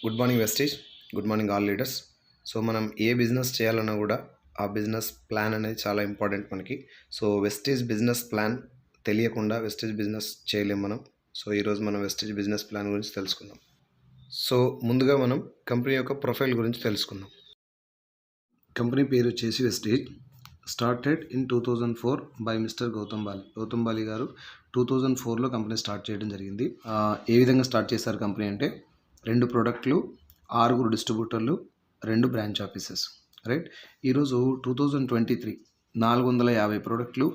Good morning Vestige. Good morning all leaders. So మనం ఏ business చేయాలన్నా కూడా ఆ బిజినెస్ ప్లాన్ అనేది చాలా ఇంపార్టెంట్ మనకి. సో వెస్టీజ్ బిజినెస్ ప్లాన్ తెలియకుండా వెస్టీజ్ బిజినెస్ చేయలేం మనం. సో ఈరోజు మనం వెస్టీజ్ బిజినెస్ ప్లాన్ గురించి తెలుసుకుందాం. సో ముందుగా మనం కంపెనీ యొక్క ప్రొఫైల్ గురించి తెలుసుకుందాం. కంపెనీ పేరు వచ్చేసి Vestige. Started in 2004 by mister Gautam Bali. Gautam Bali గారు 2004లో కంపెనీ స్టార్ట్ చేయడం జరిగింది. ఏ విధంగా స్టార్ట్ చేశారు కంపెనీ అంటే 2 ప్రోడక్ట్లు, 6 డిస్ట్రిబ్యూటర్లు, 2 బ్రాంచ్ ఆఫీసెస్. రైట్. ఈరోజు 2023 450 ప్రోడక్ట్లు,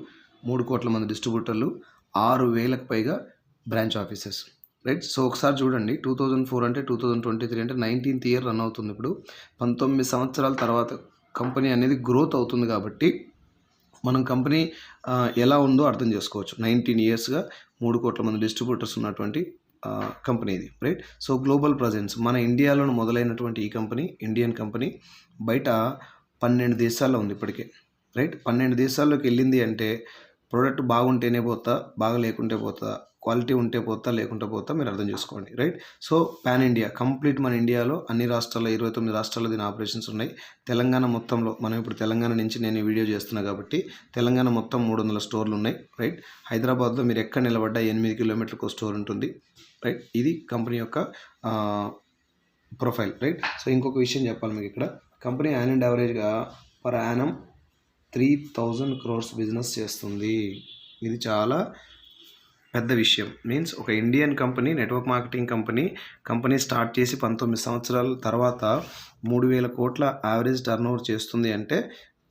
3 కోట్ల మంది డిస్ట్రిబ్యూటర్లు, 6,000కు పైగా బ్రాంచ్ ఆఫీసెస్. రైట్. సో ఒకసారి చూడండి, 2004 అంటే 2023 అంటే 19th ఇయర్ రన్ అవుతుంది. ఇప్పుడు 19 సంవత్సరాల తర్వాత కంపెనీ అనేది గ్రోత్ అవుతుంది కాబట్టి మనం కంపెనీ ఎలా ఉందో అర్థం చేసుకోవచ్చు. 19 ఇయర్స్గా 3 కోట్ల మంది డిస్ట్రిబ్యూటర్స్ ఉన్నటువంటి కంపెనీ ఇది. రైట్. సో గ్లోబల్ ప్రజెన్స్ మన ఇండియాలో మొదలైనటువంటి ఈ కంపెనీ ఇండియన్ కంపెనీ బయట 12 దేశాల్లో ఉంది ఇప్పటికే. రైట్. 12 దేశాల్లోకి వెళ్ళింది అంటే ప్రోడక్ట్ బాగుంటేనే పోతా, బాగా లేకుంటే పోతా, క్వాలిటీ ఉంటే పోతా, లేకుంటే పోతా, మీరు అర్థం చేసుకోండి. Right. So pan India complete మన ఇండియాలో అన్ని రాష్ట్రాల్లో 29 రాష్ట్రాల్లో దీని ఆపరేషన్స్ ఉన్నాయి. తెలంగాణ మొత్తంలో మనం ఇప్పుడు తెలంగాణ నుంచి నేను ఈ వీడియో చేస్తున్నా కాబట్టి తెలంగాణ మొత్తం 300 స్టోర్లు ఉన్నాయి. రైట్. హైదరాబాద్లో మీరు ఎక్కడ నిలబడ్డా 8 కిలోమీటర్లకు స్టోర్ ఉంటుంది. రైట్. ఇది కంపెనీ యొక్క ప్రొఫైల్. రైట్. సో ఇంకొక విషయం చెప్పాలి మీకు ఇక్కడ. కంపెనీ యావరేజ్గా పర్ యానం 3,000 crores బిజినెస్ చేస్తుంది. ఇది చాలా పెద్ద విషయం. మీన్స్ ఒక Indian company, network marketing company start చేసి 19 సంవత్సరాల తర్వాత 3,000 కోట్ల యావరేజ్ టర్నోవర్ చేస్తుంది అంటే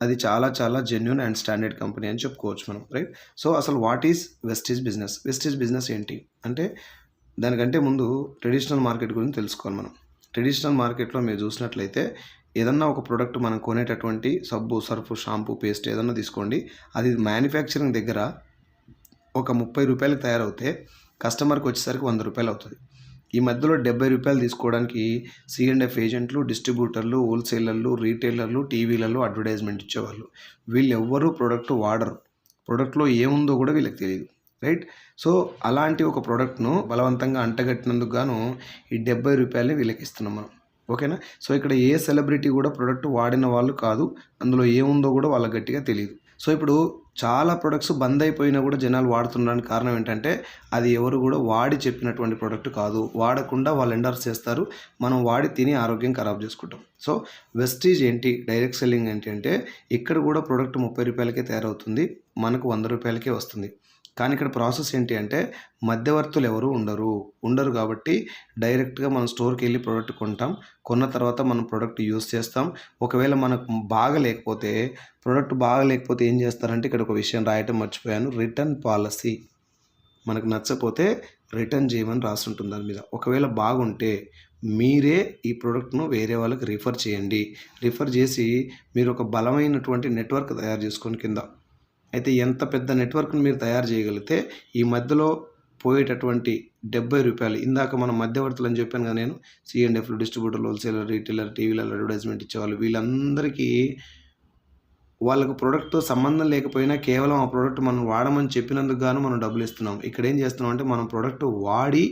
అది చాలా చాలా జెన్యూన్ అండ్ స్టాండర్డ్ కంపెనీ అని చెప్పుకోవచ్చు మనం. రైట్. సో అసలు what is Vestige business? Vestige business ఏంటి అంటే దానికంటే ముందు ట్రెడిషనల్ మార్కెట్ గురించి తెలుసుకోవాలి మనం. ట్రెడిషనల్ మార్కెట్లో మీరు చూసినట్లయితే ఏదన్నా ఒక ప్రోడక్ట్ మనం కొనేటటువంటి సబ్బు, సర్ఫ్, షాంపూ, పేస్ట్ ఏదన్నా తీసుకోండి, అది మ్యానుఫ్యాక్చరింగ్ దగ్గర ఒక 30 రూపాయలకు తయారవుతే కస్టమర్కి వచ్చేసరికి 100 రూపాయలు అవుతుంది. ఈ మధ్యలో 70 రూపాయలు తీసుకోవడానికి C&F ఏజెంట్లు, డిస్ట్రిబ్యూటర్లు, హోల్సేలర్లు, రీటైలర్లు, టీవీలలో అడ్వర్టైజ్మెంట్ ఇచ్చేవాళ్ళు. వీళ్ళు ఎవ్వరూ ప్రోడక్ట్ వాడరు. ప్రోడక్ట్లో ఏముందో కూడా వీళ్ళకి తెలియదు. రైట్. సో అలాంటి ఒక ప్రోడక్ట్ను బలవంతంగా అంటగట్టినందుకు గాను ఈ 70 రూపాయలని వీళ్ళకి ఇస్తున్నాం మనం. ఓకేనా. సో ఇక్కడ ఏ సెలబ్రిటీ కూడా ప్రోడక్ట్ వాడిన వాళ్ళు కాదు, అందులో ఏముందో కూడా వాళ్ళకి గట్టిగా తెలియదు. సో ఇప్పుడు చాలా ప్రొడక్ట్స్ బంద్ అయిపోయినా కూడా జనాలు వాడుతుండడానికి కారణం ఏంటంటే అది ఎవరు కూడా వాడి చెప్పినటువంటి ప్రోడక్ట్ కాదు, వాడకుండా వాళ్ళు ఎండర్స్ చేస్తారు, మనం వాడి తిని ఆరోగ్యం ఖరాబ్ చేసుకుంటాం. సో వెస్టీజ్ ఏంటి, డైరెక్ట్ సెల్లింగ్ ఏంటి అంటే ఇక్కడ కూడా ప్రోడక్ట్ 30 రూపాయలకే తయారవుతుంది, మనకు 100 రూపాయలకే వస్తుంది. కానీ ఇక్కడ ప్రాసెస్ ఏంటి అంటే మధ్యవర్తులు ఎవరు ఉండరు కాబట్టి డైరెక్ట్గా మనం స్టోర్కి వెళ్ళి ప్రోడక్ట్ కొంటాం. కొన్న తర్వాత మనం ప్రోడక్ట్ యూస్ చేస్తాం. ఒకవేళ మనకు ప్రోడక్ట్ బాగలేకపోతే ఏం చేస్తారంటే ఇక్కడ ఒక విషయం రాయటం మర్చిపోయాను. Return policy. మనకు నచ్చపోతే రిటర్న్ చేయమని రాస్తుంటుంది దాని మీద. ఒకవేళ బాగుంటే మీరే ఈ ప్రోడక్ట్ను వేరే వాళ్ళకి రిఫర్ చేయండి. రిఫర్ చేసి మీరు ఒక బలమైనటువంటి నెట్వర్క్ తయారు చేసుకొని కింద. అయితే ఎంత పెద్ద నెట్వర్క్ను మీరు తయారు చేయగలిగితే ఈ మధ్యలో పోయేటటువంటి 70 రూపాయలు, ఇందాక మనం మధ్యవర్తులు అని చెప్పాను కదా నేను, C&Fలు, డిస్ట్రిబ్యూటర్లు, హోల్సేలర్, రీటైలర్, టీవీలలో అడ్వర్టైజ్మెంట్ ఇచ్చేవాళ్ళు, వీళ్ళందరికీ వాళ్ళకు ప్రోడక్ట్తో సంబంధం లేకపోయినా కేవలం ఆ ప్రోడక్ట్ మనం వాడమని చెప్పినందుకు గాను మనం డబ్బులు ఇస్తున్నాం. ఇక్కడ ఏం చేస్తున్నాం అంటే మనం ప్రోడక్ట్ వాడి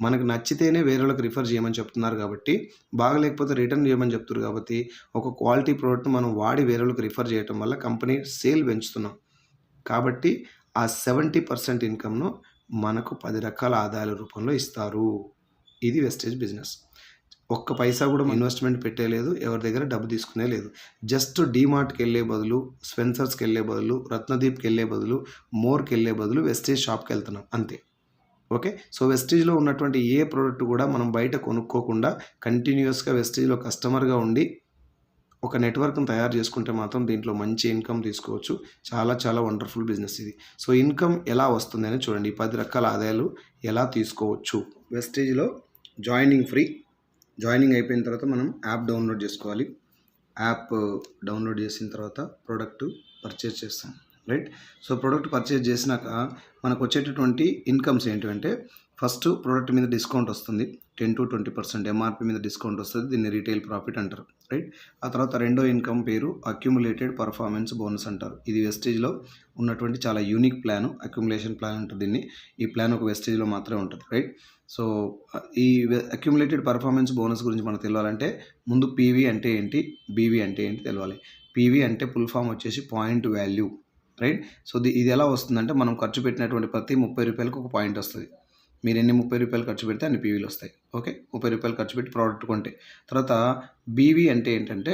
మనకు నచ్చితేనే వేరే వాళ్ళకి రిఫర్ చేయమని చెప్తున్నారు కాబట్టి, బాగలేకపోతే రిటర్న్ చేయమని చెప్తున్నారు కాబట్టి ఒక క్వాలిటీ ప్రోడక్ట్ మనం వాడి వేరే వాళ్ళకి రిఫర్ చేయటం వల్ల కంపెనీ సేల్ పెంచుతున్నాం. కాబట్టి ఆ 70% ఇన్కమ్ను మనకు 10 రకాల ఆదాయాల రూపంలో ఇస్తారు. ఇది వెస్టేజ్ బిజినెస్. ఒక్క పైసా కూడా ఇన్వెస్ట్మెంట్ పెట్టలేదు, ఎవరి దగ్గర డబ్బు తీసుకునే లేదు. జస్ట్ డీమార్ట్కి వెళ్ళే బదులు, స్పెన్సర్స్కి వెళ్ళే బదులు, రత్నదీప్కి వెళ్ళే బదులు, మోర్కి వెళ్ళే బదులు వెస్టేజ్ షాప్కి వెళ్తున్నాం అంతే. ఓకే. సో వెస్టీజ్లో ఉన్నటువంటి ఏ ప్రోడక్ట్ కూడా మనం బయట కొనుక్కోకుండా కంటిన్యూస్గా వెస్టీజ్లో కస్టమర్గా ఉండి ఒక నెట్వర్క్ను తయారు చేసుకుంటే మాత్రం దీంట్లో మంచి ఇన్కమ్ తీసుకోవచ్చు. చాలా చాలా వండర్ఫుల్ బిజినెస్ ఇది. సో ఇన్కమ్ ఎలా వస్తుంది అని చూడండి. 10 రకాల ఆదాయాలు ఎలా తీసుకోవచ్చు. వెస్టీజ్లో జాయినింగ్ ఫ్రీ. జాయినింగ్ అయిపోయిన తర్వాత మనం యాప్ డౌన్లోడ్ చేసుకోవాలి. యాప్ డౌన్లోడ్ చేసిన తర్వాత ప్రోడక్ట్ పర్చేజ్ చేస్తాం. రైట్. సో ప్రోడక్ట్ పర్చేజ్ చేసినాక మనకు వచ్చేటటువంటి ఇన్కమ్స్ ఏంటంటే ఫస్ట్ ప్రోడక్ట్ మీద డిస్కౌంట్ వస్తుంది 10-20% ఎంఆర్పి మీద డిస్కౌంట్ వస్తుంది, దీన్ని రీటైల్ ప్రాఫిట్ అంటారు, రైట్. ఆ తర్వాత రెండో ఇన్కమ్ పేరు అక్యుములేటెడ్ పర్ఫార్మెన్స్ బోనస్ అంటారు. ఇది వెస్టేజ్లో ఉన్నటువంటి చాలా యూనిక్ ప్లాన్, అక్యుములేషన్ ప్లాన్ ఉంటుంది దీన్ని. ఈ ప్లాన్ ఒక వెస్టేజ్లో మాత్రమే ఉంటుంది, రైట్. సో ఈ అక్యుములేటెడ్ పర్ఫార్మెన్స్ బోనస్ గురించి మనకు తెలియాలంటే ముందు పీవీ అంటే ఏంటి, బీవీ అంటే ఏంటి తెలియాలి. పీవీ అంటే ఫుల్ ఫామ్ వచ్చేసి పాయింట్ వాల్యూ, రైట్. సో ఇది ఎలా వస్తుందంటే మనం ఖర్చు పెట్టినటువంటి ప్రతి 30 రూపాయలకు ఒక పాయింట్ వస్తుంది. మీరు ఎన్ని 30 రూపాయలు ఖర్చు పెడితే అన్ని పీవీలు వస్తాయి, ఓకే. 30 రూపాయలు ఖర్చు పెట్టి ప్రోడక్ట్ కొంటే. తర్వాత బీవీ అంటే ఏంటంటే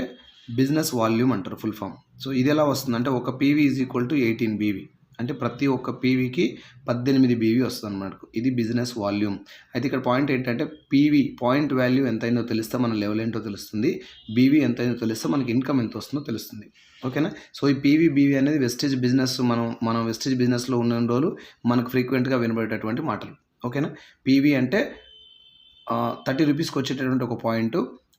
బిజినెస్ వాల్యూమ్ అంటారు ఫుల్ ఫామ్. సో ఇది ఎలా వస్తుందంటే ఒక PV is equal to 18 BV, అంటే ప్రతి ఒక్క పీవీకి 18 బీవీ వస్తుంది అన్నమాట. ఇది బిజినెస్ వాల్యూమ్. అయితే ఇక్కడ పాయింట్ ఏంటంటే పీవీ పాయింట్ వాల్యూ ఎంత అయిందో తెలిస్తే మన లెవెల్ ఏంటో తెలుస్తుంది, బీవీ ఎంత అయిందో తెలిస్తే మనకి ఇన్కమ్ ఎంత వస్తుందో తెలుస్తుంది, ఓకేనా. సో ఈ పీవీ బీవీ అనేది వెస్టేజ్ బిజినెస్, మనం వెస్టేజ్ బిజినెస్లో ఉన్న రోజులు మనకు ఫ్రీక్వెంట్గా వినబడేటటువంటి మాటలు, ఓకేనా. పీవీ అంటే 30 రూపీస్కి వచ్చేటటువంటి ఒక పాయింట్,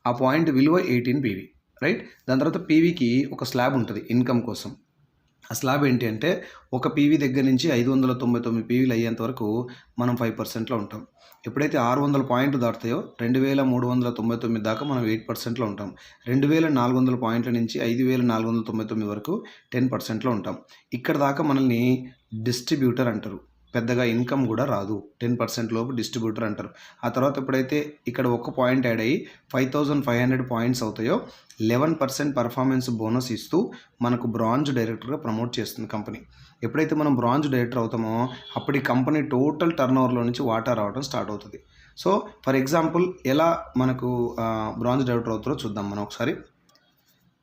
ఆ పాయింట్ విలువ 18 పీవీ, రైట్. దాని తర్వాత పీవీకి ఒక స్లాబ్ ఉంటుంది ఇన్కమ్ కోసం. ఆ స్లాబ్ ఏంటి అంటే ఒక పీవీ దగ్గర నుంచి 599 పీవీలు అయ్యేంత వరకు మనం 5%లో ఉంటాం. ఎప్పుడైతే 600 పాయింట్లు దాటుతాయో 2399 దాకా మనం 8%లో ఉంటాం. 2400 పాయింట్ల నుంచి 5499 వరకు 10%లో ఉంటాం. ఇక్కడ దాకా మనల్ని డిస్ట్రిబ్యూటర్ అంటారు. పెద్దగా ఇన్కమ్ కూడా రాదు, 10% లోపు డిస్ట్రిబ్యూటర్ అంటారు. ఆ తర్వాత ఎప్పుడైతే ఇక్కడ ఒక పాయింట్ యాడ్ అయ్యి 5500 పాయింట్స్ అవుతాయో 11% పర్ఫార్మెన్స్ బోనస్ ఇస్తూ మనకు బ్రాంజ్ డైరెక్టర్గా ప్రమోట్ చేస్తుంది కంపెనీ. ఎప్పుడైతే మనం బ్రాంజ్ డైరెక్టర్ అవుతామో అప్పుడు ఈ కంపెనీ టోటల్ టర్నోవర్లో నుంచి వాటా రావడం స్టార్ట్ అవుతుంది. సో ఫర్ ఎగ్జాంపుల్ ఎలా మనకు బ్రాంజ్ డైరెక్టర్ అవుతారో చూద్దాం మనం ఒకసారి.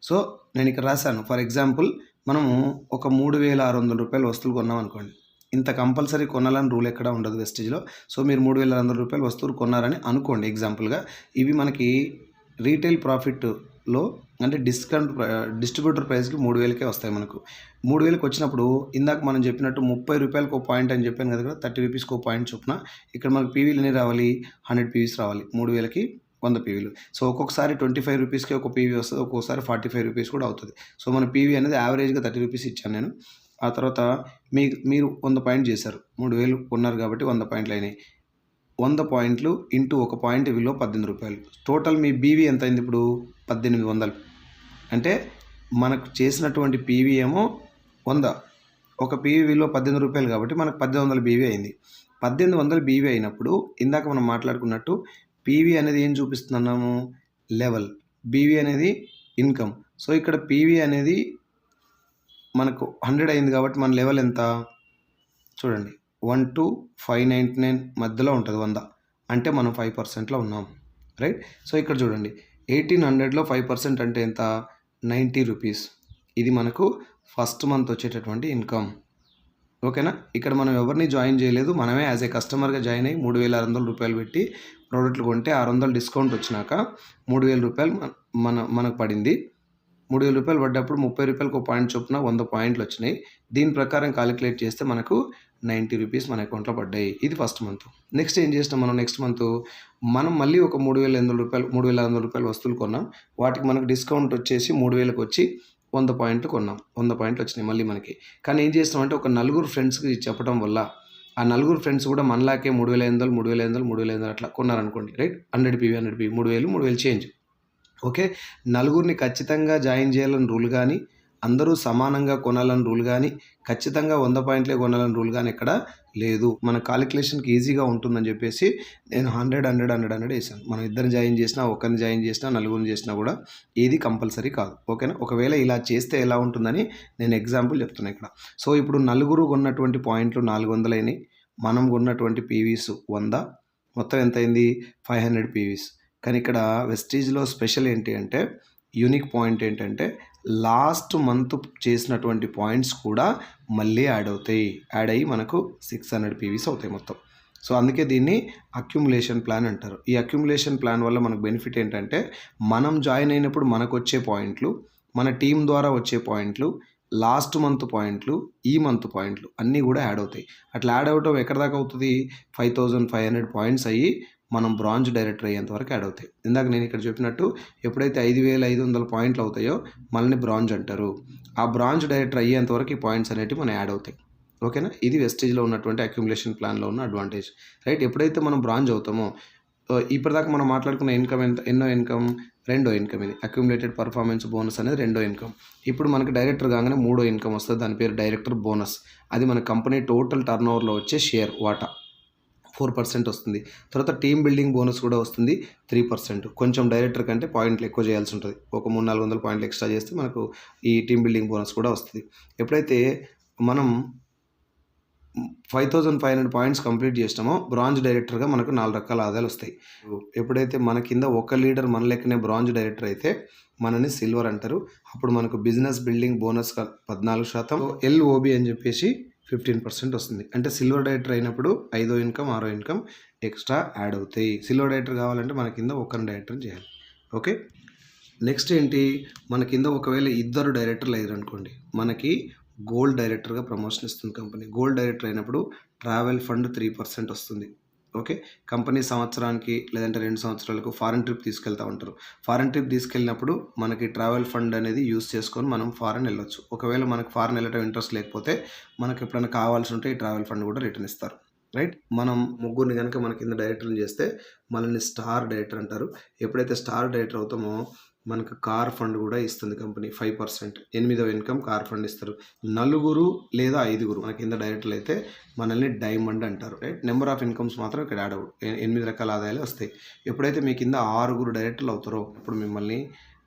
సో నేను ఇక్కడ రాశాను, ఫర్ ఎగ్జాంపుల్ మనము ఒక 3600 రూపాయల వస్తువులు కొన్నాం అనుకోండి. ఇంత కంపల్సరీ కొనాలని రూల్ ఎక్కడ ఉండదు వెస్టేజ్లో. సో మీరు 3600 రూపాయల వస్తువులు కొన్నారని అనుకోండి ఎగ్జాంపుల్గా. ఇవి మనకి రీటైల్ ప్రాఫిట్లో అంటే డిస్ట్రిబ్యూటర్ ప్రైస్కి 3000కే వస్తాయి మనకు. 3000కి వచ్చినప్పుడు ఇందాక మనం చెప్పినట్టు 30 రూపాయలకు ఒక పాయింట్ అని చెప్పాను కదా, 30 రూపీస్కి ఒక పాయింట్ చొప్పున ఇక్కడ మనకు పీవీలు ఎన్ని రావాలి, 100 పీవీస్ రావాలి. 3000కి 100 పీవీలు. సో ఒక్కొక్కసారి 25 రూపీస్కి ఒక పీవీ వస్తుంది, ఒక్కొక్కసారి 45 రూపీస్ కూడా అవుతుంది. సో మన పీవీ అనేది యావరేజ్గా 30 రూపీస్ ఇచ్చాను నేను. ఆ తర్వాత మీరు 100 పాయింట్ చేశారు, 3000 కొన్నారు కాబట్టి 100 పాయింట్లు అయినాయి. 100 పాయింట్లు ఇంటూ ఒక పాయింట్ విలువ 18 రూపాయలు. టోటల్ మీ బీవీ ఎంత అయింది ఇప్పుడు 1800. అంటే మనకు చేసినటువంటి పీవీ ఏమో 100, ఒక పీవీ విలువ 18 రూపాయలు కాబట్టి మనకు 1800 బీవీ అయింది. 1800 బీవీ అయినప్పుడు ఇందాక మనం మాట్లాడుకున్నట్టు పీవీ అనేది ఏం చూపిస్తున్నాము, లెవెల్, బీవీ అనేది ఇన్కమ్. సో ఇక్కడ పీవీ అనేది మనకు 100 అయింది కాబట్టి మన లెవెల్ ఎంత చూడండి, 1 to 599 మధ్యలో ఉంటుంది 100, అంటే మనం 5%లో ఉన్నాం, రైట్. సో ఇక్కడ చూడండి 1800లో 5% అంటే ఎంత, 90 రూపీస్. ఇది మనకు ఫస్ట్ మంత్ వచ్చేటటువంటి ఇన్కమ్, ఓకేనా. ఇక్కడ మనం ఎవరిని జాయిన్ చేయలేదు, మనమే యాజ్ ఏ కస్టమర్గా జాయిన్ అయ్యి 3600 రూపాయలు పెట్టి ప్రోడక్ట్లు కొంటే 600 డిస్కౌంట్ వచ్చినాక 3000 రూపాయలు మనకు పడింది. 3000 రూపాయలు పడ్డప్పుడు 30 రూపాయలకు ఒక పాయింట్ చొప్పున 100 పాయింట్లు వచ్చినాయి. దీని ప్రకారం కాలిక్యులేట్ చేస్తే మనకు 90 రూపీస్ మన అకౌంట్లో పడ్డాయి. ఇది ఫస్ట్ మంత్. నెక్స్ట్ ఏం చేసినాం మనం, నెక్స్ట్ మంత్ మనం మళ్ళీ ఒక 3600 రూపాయలు వస్తువులు కొన్నాం. వాటికి మనకు డిస్కౌంట్ వచ్చేసి 3000కి వచ్చి 100 పాయింట్లు కొన్నాం. 100 పాయింట్లు వచ్చినాయి మళ్ళీ మనకి. కానీ ఏం చేసినామంటే ఒక నలుగురు ఫ్రెండ్స్కి చెప్పడం వల్ల ఆ నలుగురు ఫ్రెండ్స్ కూడా మనలాగే 3500 అట్లా కొన్నారనుకోండి, రైట్. 100 PV 3000 change, okay. నలుగురిని ఖచ్చితంగా జాయిన్ చేయాలని రూల్ కానీ, అందరూ సమానంగా కొనాలని రూల్ కానీ, ఖచ్చితంగా 100 పాయింట్లే కొనాలని రూల్ కానీ ఎక్కడ లేదు. మన కాలిక్యులేషన్కి ఈజీగా ఉంటుందని చెప్పేసి నేను 100 వేసాను. మనం ఇద్దరిని జాయిన్ చేసినా, ఒకరిని జాయిన్ చేసినా, నలుగురిని చేసినా కూడా ఏది కంపల్సరీ కాదు, ఓకేనా. ఒకవేళ ఇలా చేస్తే ఎలా ఉంటుందని నేను ఎగ్జాంపుల్ చెప్తున్నాను ఇక్కడ. సో ఇప్పుడు నలుగురు కొన్నటువంటి పాయింట్లు 400 అయినాయి, మనం కొన్నటువంటి పీవీస్ 100, మొత్తం ఎంత అయింది 500 పీవీస్. కానీ ఇక్కడ వెస్టీజ్లో స్పెషల్ ఏంటి అంటే, యూనిక్ పాయింట్ ఏంటంటే లాస్ట్ మంత్ చేసినటువంటి పాయింట్స్ కూడా మళ్ళీ యాడ్ అయ్యి మనకు 600 పీవీస్ అవుతాయి మొత్తం. సో అందుకే దీన్ని అక్యుములేషన్ ప్లాన్ అంటారు. ఈ అక్యుములేషన్ ప్లాన్ వల్ల మనకు బెనిఫిట్ ఏంటంటే మనం జాయిన్ అయినప్పుడు మనకు వచ్చే పాయింట్లు, మన టీం ద్వారా వచ్చే పాయింట్లు, లాస్ట్ మంత్ పాయింట్లు, ఈ మంత్ పాయింట్లు అన్నీ కూడా యాడ్ అవుతాయి. అట్లా యాడ్ అవడం ఎక్కడ దాకా అవుతుంది, 5500 పాయింట్స్ అయ్యి మనం బ్రాంజ్ డైరెక్టర్ అయ్యేంత వరకు యాడ్ అవుతాయి. ఇందాక నేను ఇక్కడ చెప్పినట్టు ఎప్పుడైతే 5500 పాయింట్లు అవుతాయో మనల్ని బ్రాంజ్ అంటారు. ఆ బ్రాంజ్ డైరెక్టర్ అయ్యేంత వరకు ఈ పాయింట్స్ అనేటివి మనం యాడ్ అవుతాయి. ఓకేనా? ఇది వెస్టేజ్‌లో ఉన్నటువంటి అక్యుములేషన్ ప్లాన్‌లో ఉన్న అడ్వాంటేజ్. రైట్? ఎప్పుడైతే మనం బ్రాంజ్ అవుతామో ఇప్పటిదాకా మనం మాట్లాడుకున్న ఇన్‌కమ్ ఎన్నో ఇన్‌కమ్? రెండో ఇన్‌కమ్ ఇది. అక్యుములేటెడ్ పర్ఫార్మెన్స్ బోనస్ అనేది రెండో ఇన్‌కమ్. ఇప్పుడు మనకి డైరెక్టర్ కాగానే మూడో ఇన్‌కమ్ వస్తది. దాని పేరు డైరెక్టర్ బోనస్. అది మన కంపెనీ టోటల్ టర్నోవర్‌లో వచ్చే షేర్ వాటా 4% వస్తుంది. తర్వాత టీమ్ బిల్డింగ్ బోనస్ కూడా వస్తుంది 3%. కొంచెం డైరెక్టర్ కంటే పాయింట్లు ఎక్కువ చేయాల్సి ఉంటుంది. ఒక 300-400 పాయింట్లు ఎక్స్ట్రా చేస్తే మనకు ఈ టీమ్ బిల్డింగ్ బోనస్ కూడా వస్తుంది. ఎప్పుడైతే మనం 5500 పాయింట్స్ కంప్లీట్ చేసినామో బ్రాంజ్ డైరెక్టర్గా మనకు 4 రకాల ఆదాయాలు వస్తాయి. ఎప్పుడైతే మన కింద ఒక లీడర్ మన లెక్కనే బ్రాంజ్ డైరెక్టర్ అయితే మనని సిల్వర్ అంటారు. అప్పుడు మనకు బిజినెస్ బిల్డింగ్ బోనస్ 14%, ఎల్ఓబి అని చెప్పేసి 15% వస్తుంది. అంటే సిల్వర్ డైరెక్టర్ అయినప్పుడు 5వ ఇన్కమ్ 6వ ఇన్కమ్ ఎక్స్ట్రా యాడ్ అవుతాయి. సిల్వర్ డైరెక్టర్ కావాలంటే మన కింద ఒకరిని డైరెక్టర్ చేయాలి. ఓకే, నెక్స్ట్ ఏంటి, మన కింద ఒకవేళ ఇద్దరు డైరెక్టర్లు అయ్యారు అనుకోండి, మనకి గోల్డ్ డైరెక్టర్గా ప్రమోషన్ ఇస్తుంది కంపెనీ. గోల్డ్ డైరెక్టర్ అయినప్పుడు ట్రావెల్ ఫండ్ 3% వస్తుంది. ఓకే, కంపెనీ సంవత్సరానికి లేదంటే 2 సంవత్సరాలకు ఫారెన్ ట్రిప్ తీసుకెళ్తూ ఉంటారు. ఫారెన్ ట్రిప్ తీసుకెళ్ళినప్పుడు మనకి ట్రావెల్ ఫండ్ అనేది యూస్ చేసుకొని మనం ఫారెన్ వెళ్ళొచ్చు. ఒకవేళ మనకు ఫారెన్ వెళ్ళటం ఇంట్రెస్ట్ లేకపోతే మనకు ఎప్పుడైనా కావాల్సి ఉంటే ఈ ట్రావెల్ ఫండ్ కూడా రిటర్న్ ఇస్తారు. రైట్, మనం ముగ్గురిని కనుక మన కింద డైరెక్టర్ని చేస్తే మనల్ని స్టార్ డైరెక్టర్ అంటారు. ఎప్పుడైతే స్టార్ డైరెక్టర్ అవుతామో మనకు కార్ ఫండ్ కూడా ఇస్తుంది కంపెనీ 5%. 8వ ఇన్కమ్ కార్ ఫండ్ ఇస్తారు. 4 లేదా 5 మన కింద డైరెక్టర్లు అయితే మనల్ని డైమండ్ అంటారు. రైట్, నెంబర్ ఆఫ్ ఇన్కమ్స్ మాత్రం ఇక్కడ యాడ్ అవ్వదు. 8 రకాల ఆదాయాలు వస్తాయి. ఎప్పుడైతే మీ కింద 6 డైరెక్టర్లు అవుతారో అప్పుడు మిమ్మల్ని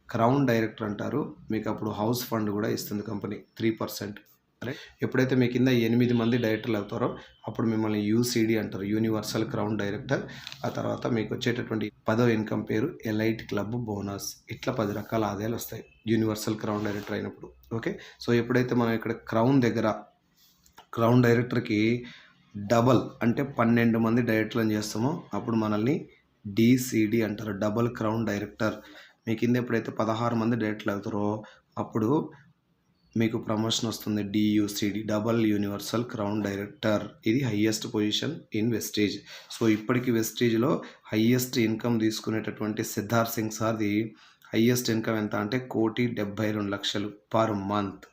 క్రౌన్ డైరెక్టర్ అంటారు. మీకు అప్పుడు హౌస్ ఫండ్ కూడా ఇస్తుంది కంపెనీ 3%. రైట్, ఎప్పుడైతే మీ కింద 8 మంది డైరెక్టర్లు అవుతారో అప్పుడు మిమ్మల్ని యూసీడీ అంటారు, యూనివర్సల్ క్రౌన్ డైరెక్టర్. ఆ తర్వాత మీకు వచ్చేటటువంటి 10వ ఇన్కమ్ పేరు ఎలైట్ క్లబ్ బోనస్. ఇట్లా 10 రకాల ఆదాయాలు వస్తాయి యూనివర్సల్ క్రౌన్ డైరెక్టర్ అయినప్పుడు. ఓకే, సో ఎప్పుడైతే మనం ఇక్కడ క్రౌన్ దగ్గర క్రౌన్ డైరెక్టర్కి డబల్ అంటే 12 మంది డైరెక్టర్లను చేస్తామో అప్పుడు మనల్ని డిసిడి అంటారు, డబల్ క్రౌన్ డైరెక్టర్. మీ కింద ఎప్పుడైతే 16 మంది డైరెక్టర్లు అవుతారో అప్పుడు మీకు ప్రమోషన్ వస్తుంది, DUCD, double universal crown director. ఇది highest position in Vestige. So ఇప్పటికి వెస్టేజ్లో హయ్యెస్ట్ ఇన్కమ్ తీసుకునేటటువంటి సిద్ధార్థ్ సింగ్ సార్ది హయ్యెస్ట్ ఇన్కమ్ ఎంత అంటే 1,72,00,000 పర్ మంత్.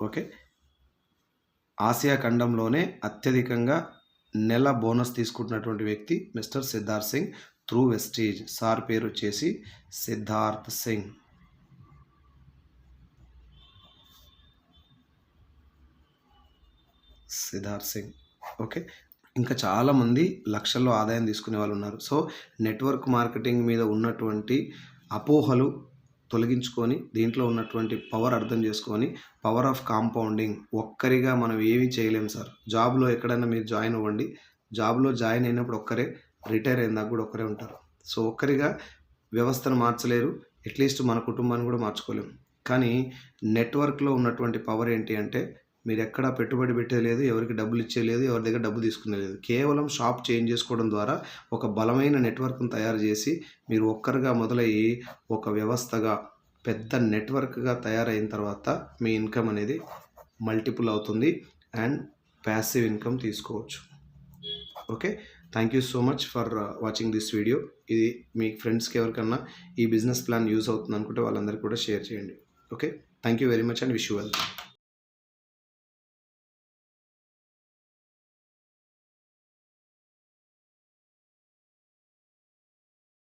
ఓకే, ఆసియా ఖండంలోనే అత్యధికంగా నెల బోనస్ తీసుకుంటున్నటువంటి వ్యక్తి mister Siddharth Singh through Vestige. Sir పేరు వచ్చేసి సిద్ధార్థ్ సింగ్. ఓకే, ఇంకా చాలామంది లక్షల్లో ఆదాయం తీసుకునే వాళ్ళు ఉన్నారు. సో నెట్వర్క్ మార్కెటింగ్ మీద ఉన్నటువంటి అపోహలు తొలగించుకొని దీంట్లో ఉన్నటువంటి పవర్ అర్థం చేసుకొని పవర్ ఆఫ్ కాంపౌండింగ్. ఒక్కరిగా మనం ఏమీ చేయలేము సార్. జాబ్లో ఎక్కడైనా మీరు జాయిన్ అవ్వండి, జాబ్లో జాయిన్ అయినప్పుడు ఒక్కరే, రిటైర్ అయిన దాకా కూడా ఒక్కరే ఉంటారు. సో ఒక్కరిగా వ్యవస్థను మార్చలేరు, అట్లీస్ట్ మన కుటుంబాన్ని కూడా మార్చుకోలేము. కానీ నెట్వర్క్లో ఉన్నటువంటి పవర్ ఏంటి అంటే మీరు ఎక్కడా పెట్టుబడి పెట్టేది లేదు, ఎవరికి డబ్బులు ఇచ్చేది, ఎవరి దగ్గర డబ్బు తీసుకునేది లేదు. కేవలం షాప్ చేంజ్ చేసుకోవడం ద్వారా ఒక బలమైన నెట్వర్క్ను తయారు చేసి మీరు ఒక్కరుగా మొదలయ్యి ఒక వ్యవస్థగా పెద్ద నెట్వర్క్గా తయారైన తర్వాత మీ ఇన్కమ్ అనేది మల్టిపుల్ అవుతుంది అండ్ ప్యాసివ్ ఇన్కమ్ తీసుకోవచ్చు. Okay, thank you so much for watching this video. ఇది మీ ఫ్రెండ్స్కి ఎవరికన్నా ఈ బిజినెస్ ప్లాన్ యూజ్ అవుతుంది అనుకుంటే వాళ్ళందరికీ కూడా షేర్ చేయండి. Okay, thank you very much and wish you well.